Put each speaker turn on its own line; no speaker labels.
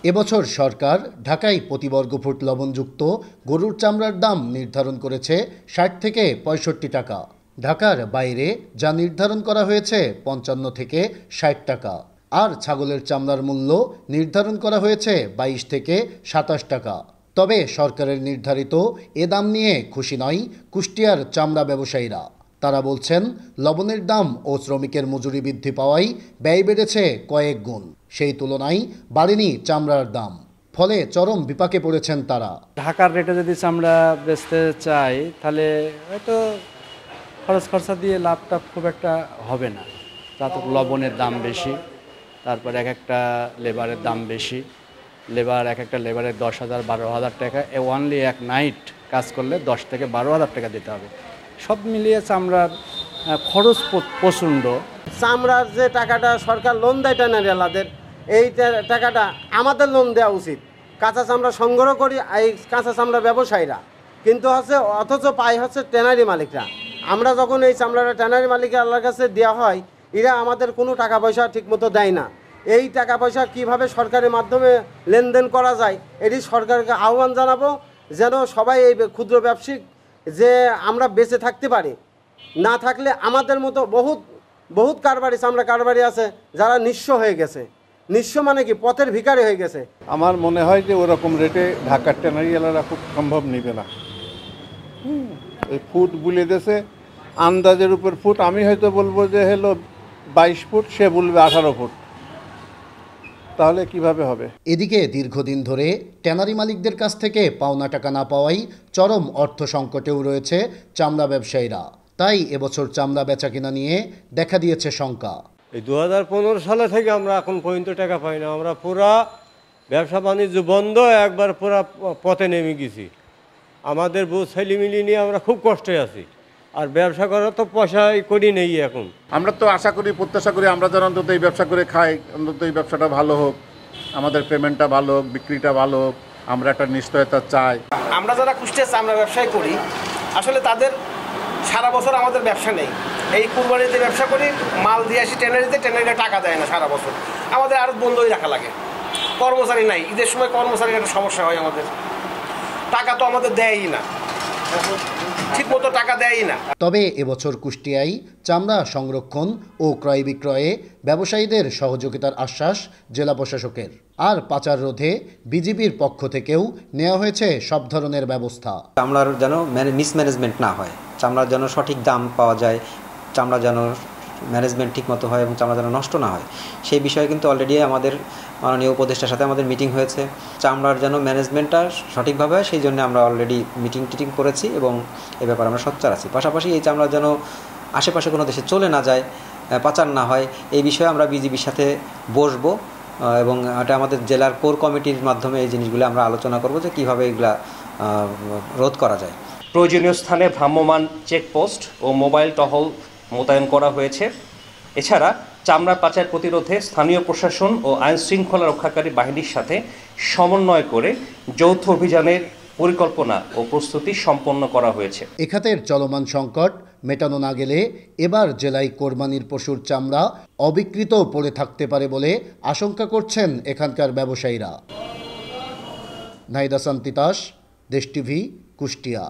এবছর সরকার ঢাকায় প্রতি বর্গফুট লবণযুক্ত গরুর চামড়ার দাম নির্ধারণ করেছে ৬০ থেকে ৬৫ টাকা। ঢাকার বাইরে যা নির্ধারণ করা হয়েছে ৫৫ থেকে ৬০ টাকা। আর ছাগলের চামড়ার মূল্য নির্ধারণ করা হয়েছে ২২ থেকে ২৭ টাকা। তবে সরকারের নির্ধারিত এ দাম নিয়ে খুশি নয় কুষ্টিয়ার চামড়া ব্যবসায়ীরা। তারা বলছেন, লবণের দাম ও শ্রমিকের মজুরি বৃদ্ধি পাওয়ায় ব্যয় বেড়েছে কয়েক গুণ, সেই তুলনায় বাড়েনি চামড়ার দাম। ফলে চরম বিপাকে পড়েছেন তারা।
ঢাকার রেটে যদি চামড়া বেচতে চাই তাহলে হয়তো খরচ খরচা দিয়ে লাভটা খুব একটা হবে না। তাতে লবণের দাম বেশি, তারপর এক একটা লেবারের দাম বেশি। এক একটা লেবারের ১০,০০০ ১২,০০০ টাকা ওনলি এক নাইট কাজ করলে ১০ থেকে ১২,০০০ টাকা দিতে হবে। সব মিলিয়ে চামড়ার খরচ প্রচণ্ড।
চামড়ার যে টাকাটা সরকার লোন দেয় ট্যানারিওয়ালাদের, এই টাকাটা আমাদের লোন দেওয়া উচিত। কাঁচা চামড়া সংগ্রহ করি এই কাঁচা চামড়া ব্যবসায়ীরা, কিন্তু অথচ পায় ট্যানারি মালিকরা। আমরা যখন এই চামড়াটা ট্যানারি মালিকের কাছে দেওয়া হয়, এরা আমাদের কোনো টাকা পয়সা ঠিকমতো দেয় না। এই টাকা পয়সা কিভাবে সরকারের মাধ্যমে লেনদেন করা যায়, এটি সরকারকে আহ্বান জানাবো, যেন সবাই এই ক্ষুদ্র ব্যবসায়িক যে আমরা বেঁচে থাকতে পারি। না থাকলে আমাদের মতো বহুত কারবারি চামড়া কারবারি আছে যারা নিঃস্ব হয়ে গেছে। নিঃস্ব মানে কি, পথের ভিখারি হয়ে গেছে।
আমার মনে হয় যে ওরকম রেটে ঢাকার ট্যানারিওয়ালারা খুব সম্ভব নেবে না। এই ফুট বলে দেশে আন্দাজের উপর ফুট, আমি হয়তো বলবো যে হলো ২২ ফুট, সে বলবে ১৮ ফুট, তাহলে কিভাবে হবে?
এদিকে দীর্ঘদিন ধরে ট্যানারি মালিকদের কাছ থেকে পাওনা টাকা না পাওয়ায় চরম অর্থ সংকটেও রয়েছে চামড়া ব্যবসায়ীরা। তাই এবছর চামড়া বেচাকেনা নিয়ে দেখা দিয়েছে শঙ্কা।
এই ২০১৫ সালে থেকে আমরা এখন পর্যন্ত টাকা পাই না। আমরা পুরা ব্যবসা বাণিজ্য বন্ধ, একবার পুরা পথে নেমে গেছি। আমাদের বউ ছেলে মিলিয়ে নিয়ে আমরা খুব কষ্টে আছি। আর ব্যবসা করার তো পয়সাই করি নেই এখন।
আমরা তো আশা করি, প্রত্যাশা করি আমরা যেন অন্তত এই ব্যবসা করে খাই, অন্তত এই ব্যবসাটা ভালো হোক, আমাদের পেমেন্টটা ভালো হোক, বিক্রিটা ভালো হোক, আমরা একটা নিশ্চয়তা চাই।
আমরা যারা কুষ্টিয়া চামড়া ব্যবসায় করি, আসলে তাদের সারা বছর আমাদের ব্যবসা নেই। এই কুরবানিতে ব্যবসা করি, মাল দিয়ে আসি ট্যানারিতে টাকা দেয় না সারা বছর। আমাদের আরও বন্ধই রাখা লাগে, কর্মচারী নাই। ঈদের সময় কর্মচারীর একটা সমস্যা হয় আমাদের, টাকা তো আমাদের দেয়ই না, ঠিকমতো টাকা দেয়ই না।
তবে এবছর কুষ্টিয়ায় চামড়া সংরক্ষণ ও ক্রয় বিক্রয়ে ব্যবসায়ীদের সহযোগিতার আশ্বাস জেলা প্রশাসকের। আর পাচার রোধে বিজিবির পক্ষ থেকেও নেওয়া হয়েছে সব ধরনের ব্যবস্থা।
চামড়ার যেন মিসম্যানেজমেন্ট না হয়, চামড়ার যেন সঠিক দাম পাওয়া যায়, চামড়া যেন ম্যানেজমেন্ট ঠিকমতো হয় এবং চামড়া যেন নষ্ট না হয়, সেই বিষয়ে কিন্তু অলরেডি আমাদের মাননীয় উপদেষ্টার সাথে আমাদের মিটিং হয়েছে। চামড়ার যেন ম্যানেজমেন্টটা সঠিকভাবে হয়, সেই জন্য আমরা অলরেডি মিটিং করেছি এবং এ ব্যাপারে আমরা সোচ্চার আছি। পাশাপাশি এই চামড়া যেন আশেপাশে কোনো দেশে চলে না যায়, পাচার না হয়, এই বিষয়ে আমরা বিজিবির সাথে বসবো এবং এটা আমাদের জেলার কোর কমিটির মাধ্যমে এই জিনিসগুলো আমরা আলোচনা করব যে কীভাবে এগুলা রোধ করা যায়।
প্রয়োজনীয় স্থানে ভ্রাম্যমাণ চেকপোস্ট ও মোবাইল টহল মোতায়েন করা হয়েছে। এছাড়া চামড়া পাচার প্রতিরোধে স্থানীয় প্রশাসন ও আইন শৃঙ্খলা রক্ষাকারী বাহিনীর সাথে সমন্বয় করে যৌথ অভিযানের পরিকল্পনা ও প্রস্তুতি সম্পন্ন করা হয়েছে।
এ খাতের চলমান সংকট মেটানো না গেলে এবার জেলায় কোরবানির পশুর চামড়া অবিকৃত পড়ে থাকতে পারে বলে আশঙ্কা করছেন এখানকার ব্যবসায়ীরা। নাহিদ হাসান তিতাস, দেশ টিভি, কুষ্টিয়া।